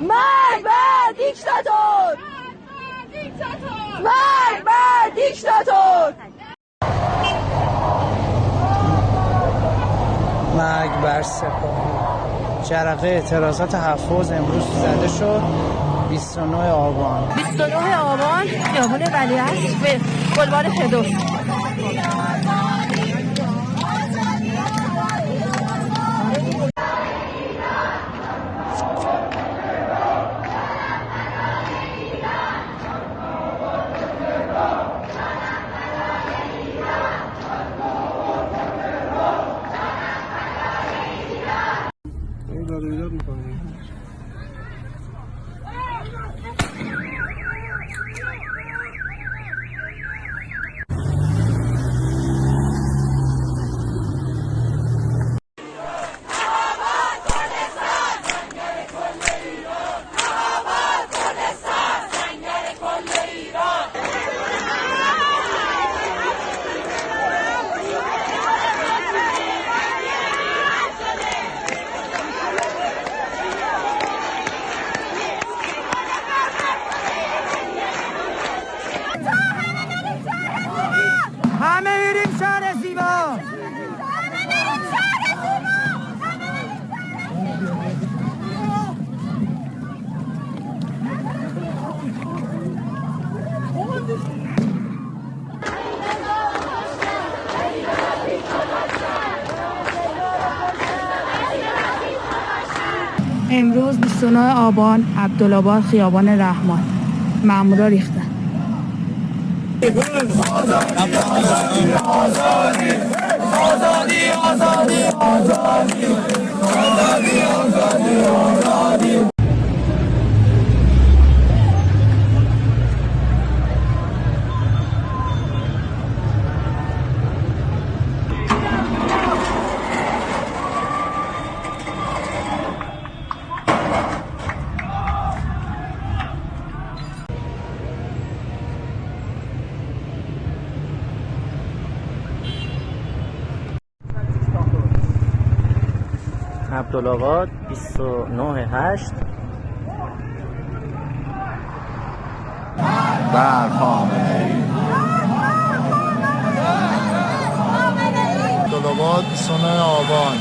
مرگ بر دیکتاتور! مرگ بر دیکتاتور! مرگ بر سپاهی. جرقه اعتراضات حفاظ امروز زده شد. 29 آبان 29 آبان خیابان ولیعصر به بلوار فردوس. همه میریم شهر زیبا. امروز 29 آبان عبدالآباد خیابان رحمان. مامورا ریختن. عبدالآباد 29/8 بر خامنه‌ای. عبدالآباد 29 آبان.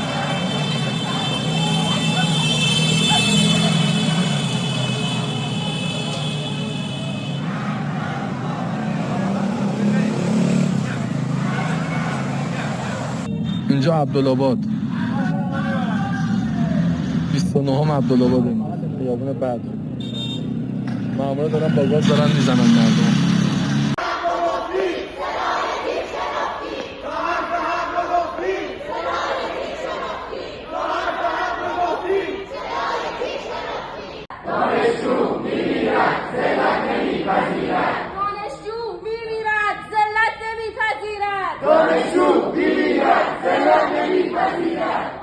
اینجا عبدالآباد 29 عبدالآباد خیابون بعد مامورا دارن با گاز دارن میزنن مردم. دانشجو میمیرد ذلت نمیپذیرد.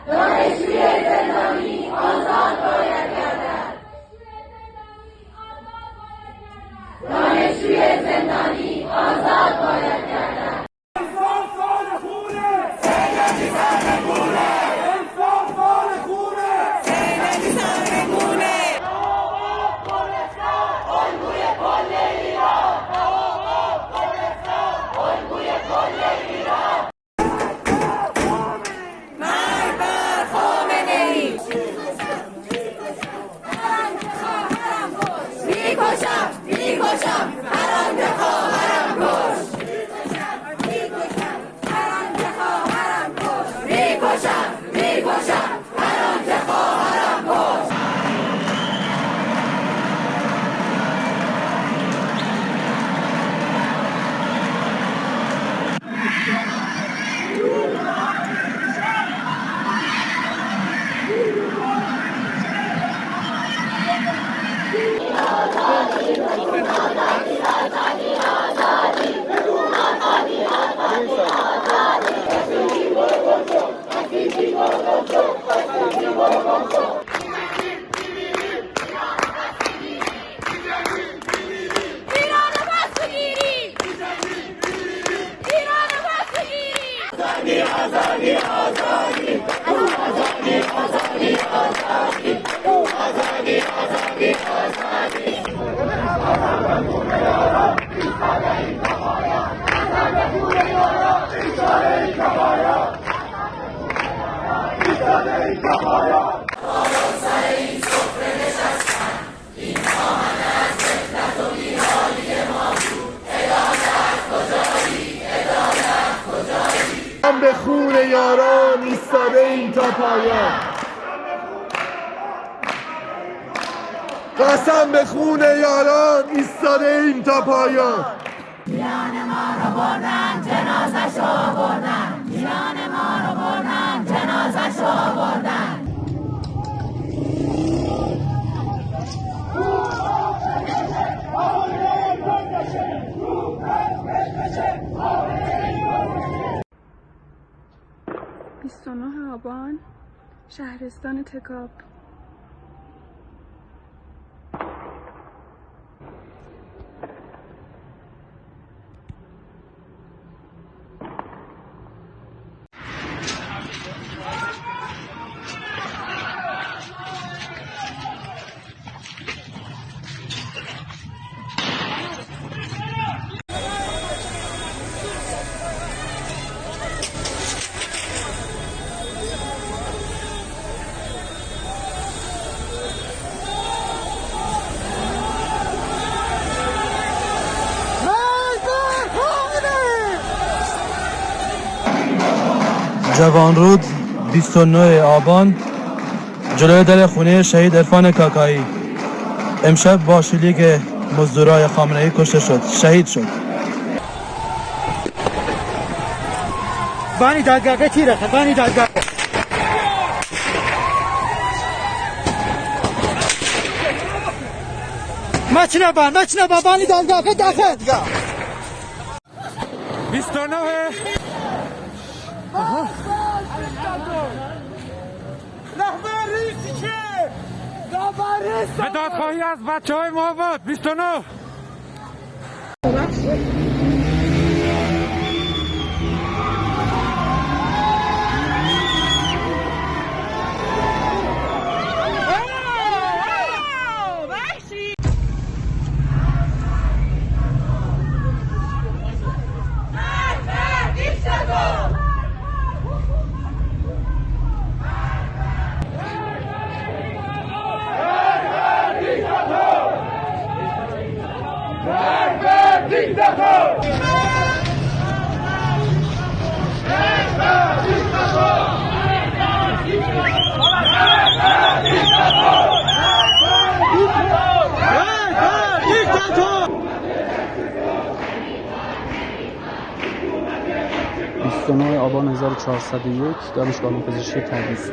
دانشجوی زندانی آزاد باید گردد. دانشجوی زندانی آزاد باید گردد. انسان سال خونه سیدی سر خونه. انسان سال خونه سیدی سر خونه. آباد گلستان الگوی کل ایران. آباد گلستان الگوی کل ایران. مرگ بر خامنه‌ای. میکشم میکشم هر آنکه خواهرم کش. میکشم هر آنکه خواهرم کش. میکشم میکشم هر آنکه خواهرم کش. آزادی آزادی آزادی آزادی آزادی هم به خون یاران ایستاده ایم تا پایان. قسم به خون یاران ایستاده ایم تا پایان. جان ما رو بردن، جنازش رو بردن. جان ما رو بردن، جنازش رو بردن. آبان شهرستان تکاب. جوانرود 29 آبان جلوی در خونه شهید عرفان کاکایی. امشب با شلیک مزدورای خامنه‌ای کشته شد، شهید شد. بانی دادگاه تیره بانی دادگاه مچنه بانی دادگاه داخل 29 به دادخواهی از بچه های محبت 29 29 آبان 1401 دانشگاه علوم پزشکی تبریز.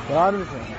کار میکنه.